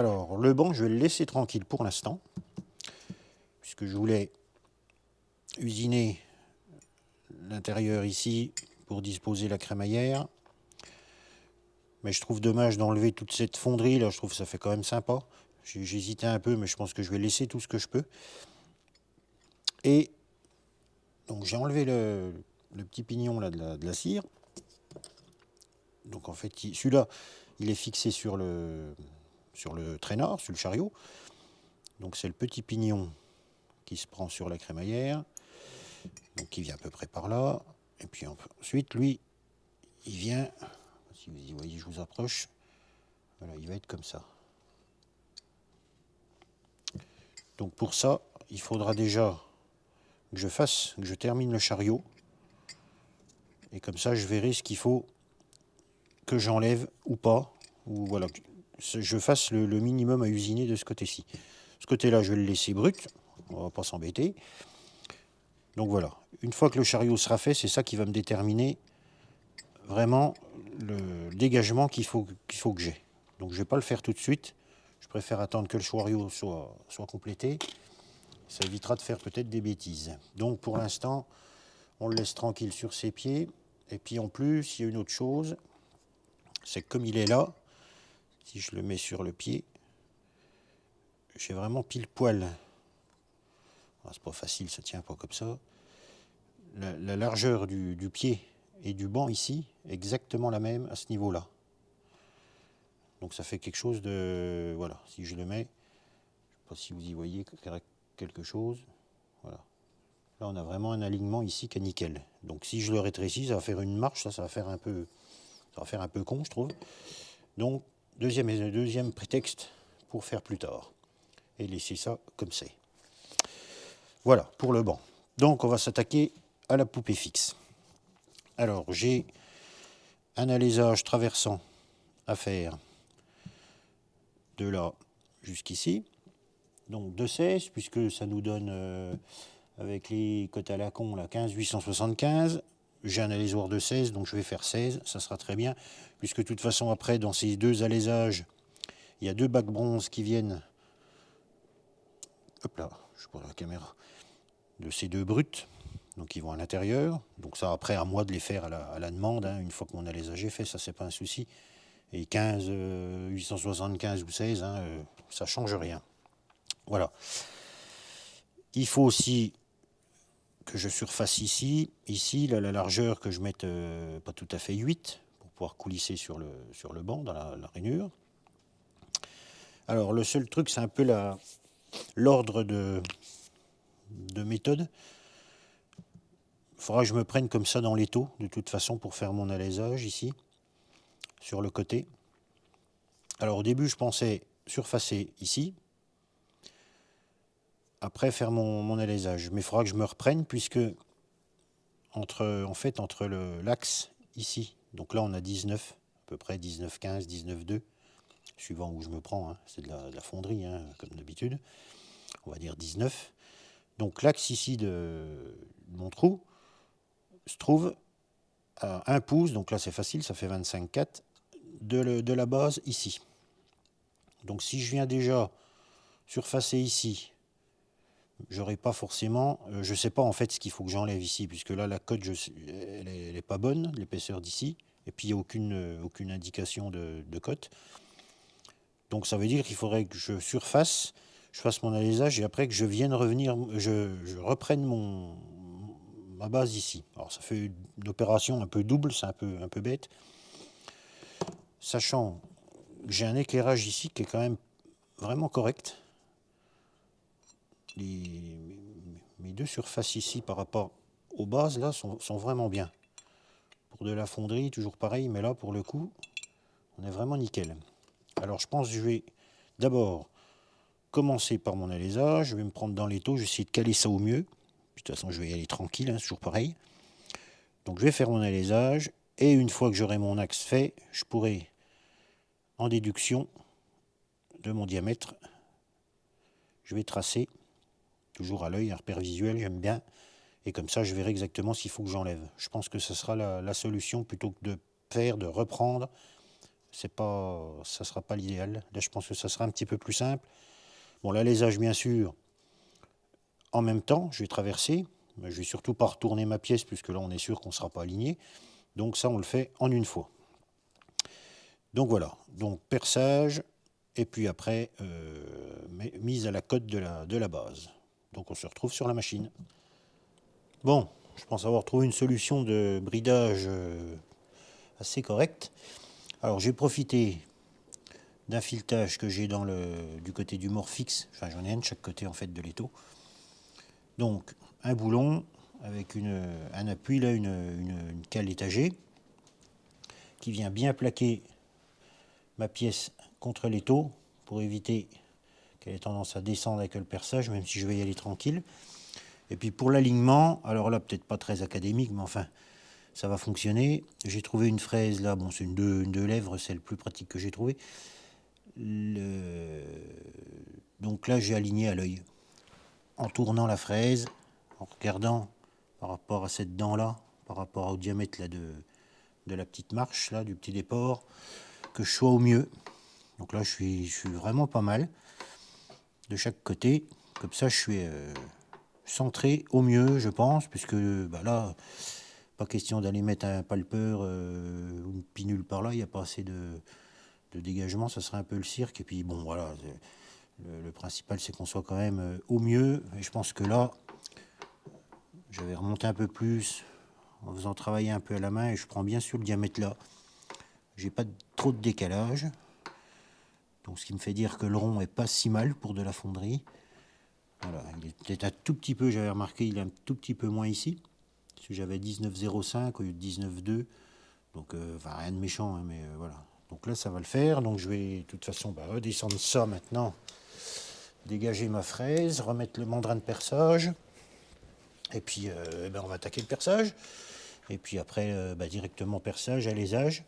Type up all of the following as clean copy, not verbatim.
Alors, le banc, je vais le laisser tranquille pour l'instant, puisque je voulais usiner l'intérieur ici pour disposer la crémaillère. Mais je trouve dommage d'enlever toute cette fonderie, là, je trouve que ça fait quand même sympa. J'hésitais un peu, mais je pense que je vais laisser tout ce que je peux. Et donc j'ai enlevé le petit pignon là, de la cire. Donc en fait, celui-là, il est fixé sur le traînard, sur le chariot. Donc c'est le petit pignon qui se prend sur la crémaillère, donc qui vient à peu près par là. Et puis ensuite, lui, il vient, si vous voyez, je vous approche, voilà, il va être comme ça. Donc pour ça, il faudra déjà que je termine le chariot. Et comme ça, je verrai ce qu'il faut que j'enlève ou pas. Ou voilà, que je fasse le minimum à usiner de ce côté-ci. Ce côté-là, je vais le laisser brut. On ne va pas s'embêter. Donc voilà. Une fois que le chariot sera fait, c'est ça qui va me déterminer vraiment le dégagement qu'il faut que j'ai. Donc je ne vais pas le faire tout de suite. Je préfère attendre que le chariot soit complété. Ça évitera de faire peut-être des bêtises. Donc pour l'instant, on le laisse tranquille sur ses pieds. Et puis en plus, il y a une autre chose, c'est que comme il est là, si je le mets sur le pied, j'ai vraiment pile poil. C'est pas facile, ça tient pas comme ça. La largeur du pied et du banc ici est exactement la même à ce niveau-là. Donc ça fait quelque chose de... Voilà, si je le mets, je ne sais pas si vous y voyez quelque chose. Voilà. Là, on a vraiment un alignement ici qui est nickel. Donc si je le rétrécis, ça va faire une marche, ça va faire un peu con, je trouve. Donc, deuxième prétexte pour faire plus tard. Et laisser ça comme c'est. Voilà, pour le banc. Donc, on va s'attaquer à la poupée fixe. Alors, j'ai un alésage traversant à faire de là jusqu'ici. Donc, de 16, puisque ça nous donne, avec les cotes à la con, là, 15 875. J'ai un alésoir de 16, donc je vais faire 16, ça sera très bien, puisque de toute façon, après, dans ces deux alésages, il y a deux bacs bronze qui viennent, hop là, je prends la caméra, de ces deux brutes, donc ils vont à l'intérieur. Donc ça, après, à moi de les faire à la demande, hein, une fois que mon alésage est fait, ça, c'est pas un souci. Et 15, 875 ou 16, hein, ça change rien. Voilà. Il faut aussi que je surface ici, là, la largeur que je mette pas tout à fait 8 pour pouvoir coulisser sur le banc, dans la rainure. Alors le seul truc, c'est un peu l'ordre de méthode. Il faudra que je me prenne comme ça dans l'étau, de toute façon, pour faire mon alésage ici, sur le côté. Alors au début, je pensais surfacer ici, après faire mon alésage. Mais il faudra que je me reprenne, puisque entre l'axe ici, donc là on a 19, à peu près 19, 15, 19, 2, suivant où je me prends, hein, c'est de la fonderie, hein, comme d'habitude, on va dire 19. Donc l'axe ici de mon trou se trouve à 1 pouce, donc là c'est facile, ça fait 25,4, de la base ici. Donc si je viens déjà surfacer ici, j'aurai pas forcément, je ne sais pas en fait ce qu'il faut que j'enlève ici, puisque là la cote elle est pas bonne, l'épaisseur d'ici, et puis il n'y a aucune indication de cote. Donc ça veut dire qu'il faudrait que je surface, je fasse mon alésage, et après que je vienne revenir, je reprenne ma base ici. Alors ça fait une opération un peu double, c'est un peu bête, sachant que j'ai un éclairage ici qui est quand même vraiment correct. Mes deux surfaces ici par rapport aux bases là sont vraiment bien. Pour de la fonderie, toujours pareil, mais là pour le coup, on est vraiment nickel. Alors je pense que je vais d'abord commencer par mon alésage, je vais me prendre dans l'étau, je vais essayer de caler ça au mieux. De toute façon, je vais y aller tranquille, hein, toujours pareil. Donc je vais faire mon alésage, et une fois que j'aurai mon axe fait, je pourrai, en déduction de mon diamètre, je vais tracer, toujours à l'œil, un repère visuel, j'aime bien, et comme ça je verrai exactement s'il faut que j'enlève. Je pense que ce sera la solution, plutôt que de reprendre ça sera pas l'idéal. Là, je pense que ça sera un petit peu plus simple. Bon, l'alésage, bien sûr, en même temps, je vais traverser. Mais je vais surtout pas retourner ma pièce, puisque là, on est sûr qu'on ne sera pas aligné. Donc ça, on le fait en une fois. Donc voilà, donc perçage, et puis après, mise à la cote de la base. Donc on se retrouve sur la machine. Bon, je pense avoir trouvé une solution de bridage assez correcte. Alors j'ai profité d'un filetage que j'ai du côté du Morfix, enfin j'en ai un de chaque côté en fait de l'étau. Donc un boulon avec un appui, là une cale étagée, qui vient bien plaquer ma pièce contre l'étau pour éviter qu'elle ait tendance à descendre avec le perçage, même si je vais y aller tranquille. Et puis pour l'alignement, alors là peut-être pas très académique, mais enfin ça va fonctionner. J'ai trouvé une fraise là, bon c'est une deux lèvres, c'est le plus pratique que j'ai trouvé. Donc là j'ai aligné à l'œil, en tournant la fraise, en regardant par rapport à cette dent là, par rapport au diamètre là de la petite marche là, du petit déport, que je sois au mieux. Donc là je suis vraiment pas mal de chaque côté, comme ça je suis centré au mieux, je pense, puisque là pas question d'aller mettre un palpeur ou une pinule par là, il n'y a pas assez de dégagement, ça serait un peu le cirque. Et puis bon voilà, le principal c'est qu'on soit quand même au mieux. Et je pense que là je vais remonter un peu plus en faisant travailler un peu à la main, et je prends bien sur le diamètre là, j'ai pas trop de décalage, donc ce qui me fait dire que le rond est pas si mal pour de la fonderie. Voilà, il est peut-être un tout petit peu, j'avais remarqué, il est un tout petit peu moins ici, parce que j'avais 19,05 au lieu de 19,2, donc enfin rien de méchant, hein, mais voilà. Donc là ça va le faire, donc je vais de toute façon redescendre ça maintenant, dégager ma fraise, remettre le mandrin de perçage, et puis on va attaquer le perçage, et puis après directement perçage, alésage,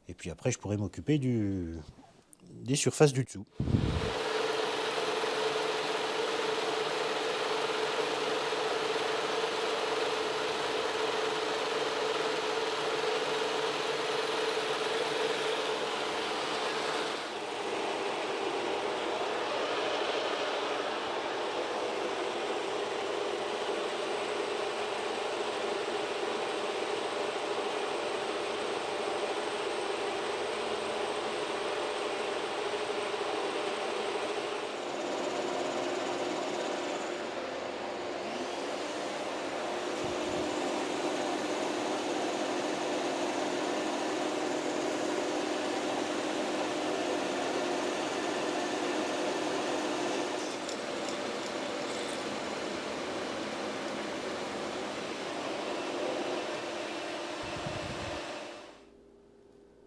et puis après je pourrai m'occuper des surfaces du dessous.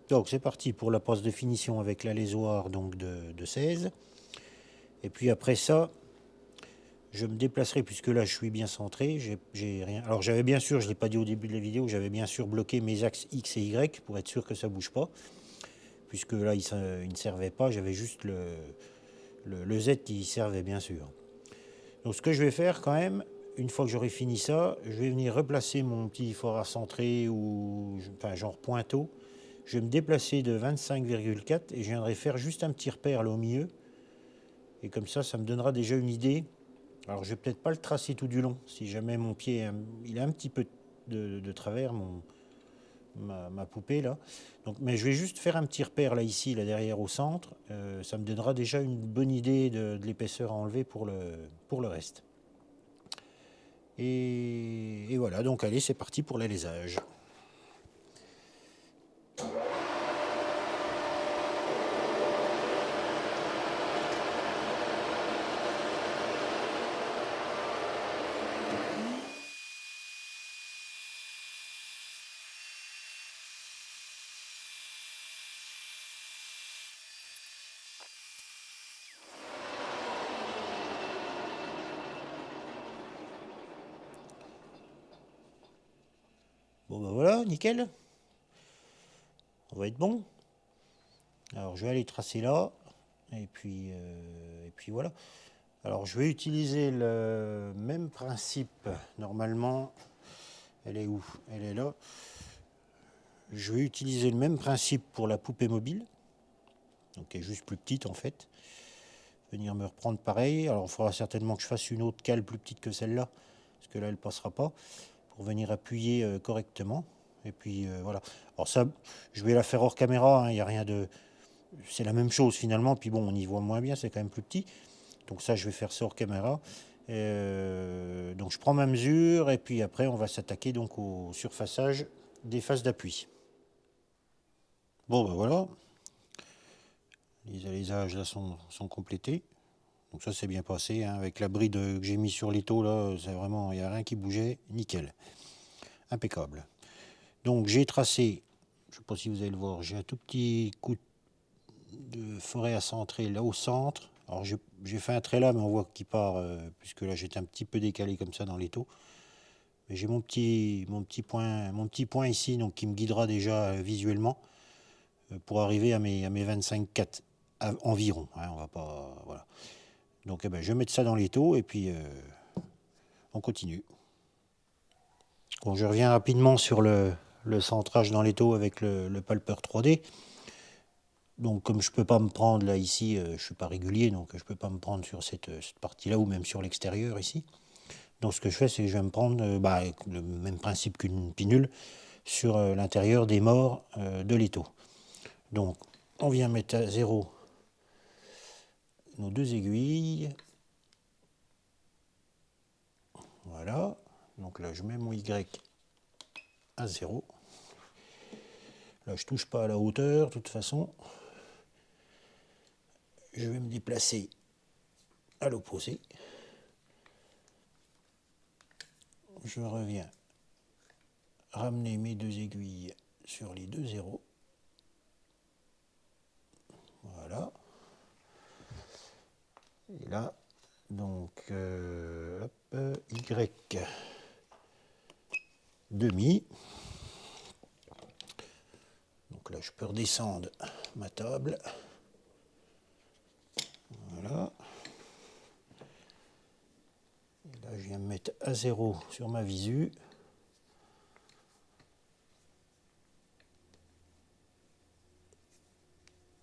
Donc c'est parti pour la passe de finition avec l'alésoir donc de 16. Et puis après ça, je me déplacerai, puisque là je suis bien centré. J'ai rien. Alors j'avais bien sûr, je ne l'ai pas dit au début de la vidéo, j'avais bien sûr bloqué mes axes X et Y pour être sûr que ça ne bouge pas. Puisque là il ne servait pas, j'avais juste le Z qui servait bien sûr. Donc ce que je vais faire quand même, une fois que j'aurai fini ça, je vais venir replacer mon petit fort à centrer, ou enfin genre pointeau. Je vais me déplacer de 25,4 et je viendrai faire juste un petit repère là au milieu. Et comme ça me donnera déjà une idée. Alors je vais peut-être pas le tracer tout du long, si jamais mon pied il a un petit peu de travers, ma poupée là. Donc, mais je vais juste faire un petit repère là ici, là derrière au centre. Ça me donnera déjà une bonne idée de l'épaisseur à enlever pour le reste. Et voilà, donc allez, c'est parti pour l'alésage. Bon ben voilà, nickel. On va être bon. Alors je vais aller tracer là, et puis voilà. Alors je vais utiliser le même principe. Normalement, elle est où? Elle est là. je vais utiliser le même principe pour la poupée mobile. Donc elle est juste plus petite en fait. Venir me reprendre pareil. Alors il faudra certainement que je fasse une autre cale plus petite que celle-là, parce que là elle passera pas, pour venir appuyer correctement. Et puis voilà. Alors ça, je vais la faire hors caméra, il n'y a rien de... C'est la même chose finalement, puis bon, on y voit moins bien, c'est quand même plus petit. Donc ça, je vais faire ça hors caméra. Donc je prends ma mesure, et puis après, on va s'attaquer donc au surfaçage des faces d'appui. Bon, ben voilà. Les alaisages là sont complétés. Donc ça, c'est bien passé, hein. Avec la bride que j'ai mis sur l'étau, là, c'est vraiment, il n'y a rien qui bougeait. Nickel. Impeccable. Donc j'ai tracé, je ne sais pas si vous allez le voir, j'ai un tout petit coup de forêt à centrer là au centre. Alors j'ai fait un trait là, mais on voit qu'il part, puisque là j'étais un petit peu décalé comme ça dans l'étau. Mais j'ai mon petit point ici, donc qui me guidera déjà visuellement pour arriver à mes 25,4 environ. Hein, on va pas, voilà. Donc eh ben, je vais mettre ça dans l'étau et puis on continue. Bon, je reviens rapidement sur le centrage dans l'étau avec le palper 3D. Donc comme je peux pas me prendre là ici, je suis pas régulier, donc je peux pas me prendre sur cette partie-là ou même sur l'extérieur ici. Donc ce que je fais, c'est que je vais me prendre le même principe qu'une pinule sur l'intérieur des morts de l'étau. Donc on vient mettre à zéro nos deux aiguilles. Voilà. Donc là je mets mon Y à 0. Là je touche pas à la hauteur, de toute façon. Je vais me déplacer à l'opposé. Je reviens ramener mes deux aiguilles sur les deux zéros. Voilà. Et là, donc, hop, Y demi. Donc là, je peux redescendre ma table. Voilà. Et là, je viens me mettre à 0 sur ma visu.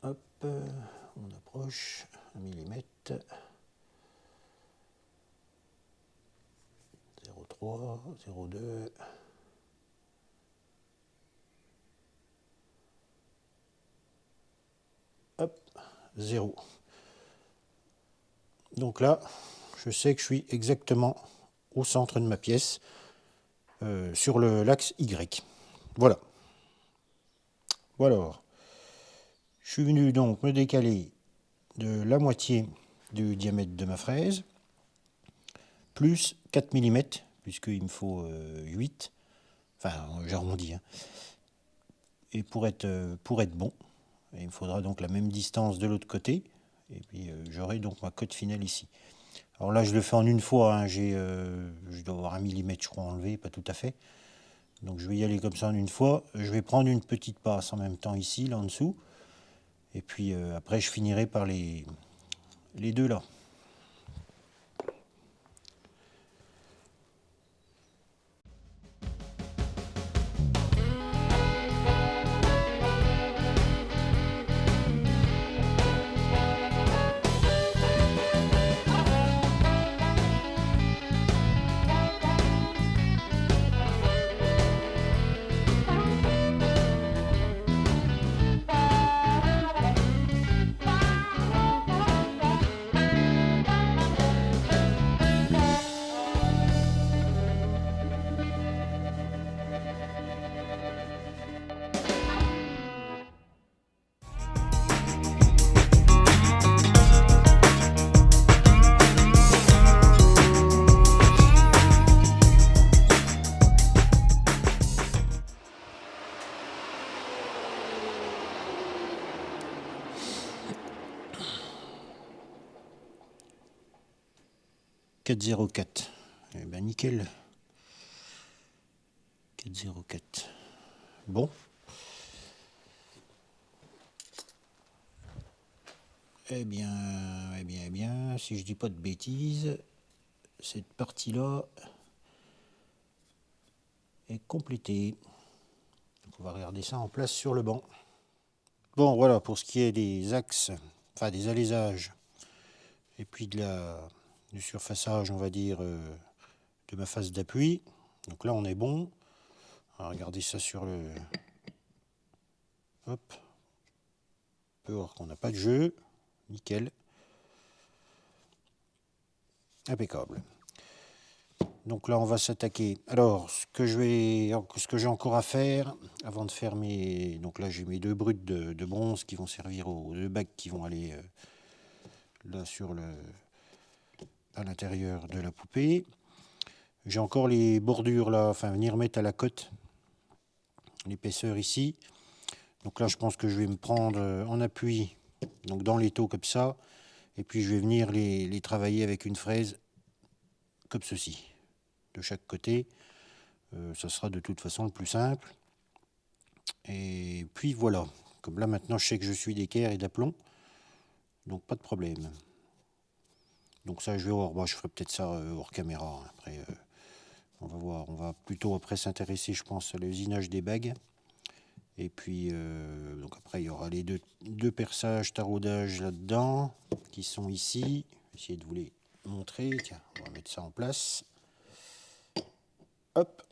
Hop, on approche 1 mm. 0,3, 0,2. Hop, 0. Donc là, je sais que je suis exactement au centre de ma pièce, sur l'axe Y. Voilà. Voilà. Je suis venu donc me décaler de la moitié du diamètre de ma fraise, plus 4 mm, puisqu'il me faut 8. Enfin, j'arrondis. Hein. Et pour être bon, il me faudra donc la même distance de l'autre côté. Et puis j'aurai donc ma cote finale ici. Alors là, je le fais en une fois. Hein. Je dois avoir 1 mm, je crois, enlevé, pas tout à fait. Donc je vais y aller comme ça en une fois. Je vais prendre une petite passe en même temps ici, là en dessous. Et puis après, je finirai par les deux là. « 4,04. Eh ben nickel. 4,04. Bon. Eh bien, si je dis pas de bêtises, cette partie-là est complétée. Donc on va regarder ça en place sur le banc. Bon, voilà, pour ce qui est des axes, enfin des alaisages, et puis du surfaçage, on va dire, de ma face d'appui. Donc là, on est bon. On va regarder ça sur le... Hop. On peut voir qu'on n'a pas de jeu. Nickel. Impeccable. Donc là, on va s'attaquer. Alors, ce que j'ai encore à faire, avant de faire mes... Donc là, j'ai mes 2 brutes de bronze qui vont servir aux 2 bagues qui vont aller là à l'intérieur de la poupée. J'ai encore les bordures là, enfin venir mettre à la cote l'épaisseur ici. Donc là, je pense que je vais me prendre en appui, donc dans l'étau comme ça, et puis je vais venir les travailler avec une fraise comme ceci, de chaque côté. Ça sera de toute façon le plus simple. Et puis voilà, comme là maintenant je sais que je suis d'équerre et d'aplomb, donc pas de problème. Donc ça je vais voir, bon, je ferai peut-être ça hors caméra. Après, on va voir, on va plutôt après s'intéresser, je pense, à l'usinage des bagues. Et puis, donc après, il y aura les deux perçages, taraudages là-dedans, qui sont ici. Je vais essayer de vous les montrer. Tiens, on va mettre ça en place. Hop.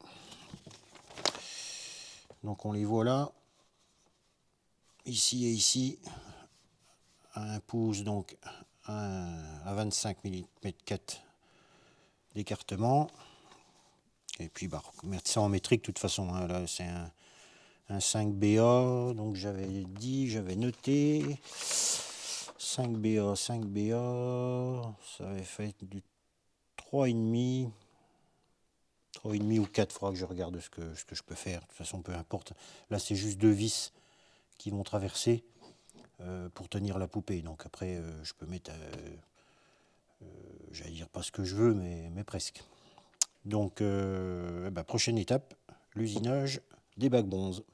Donc on les voit là. Ici et ici. À 1 pouce, donc à 25 mm d'écartement. Et puis, bah, mettre ça en métrique de toute façon. Hein, là, c'est un 5BA, donc j'avais noté 5BA, ça avait fait du 3,5 ou 4, il faudra que je regarde ce que je peux faire, de toute façon peu importe. Là c'est juste 2 vis qui vont traverser pour tenir la poupée, donc après je peux mettre, j'allais dire pas ce que je veux, mais presque. Donc prochaine étape, l'usinage des bagues bronze.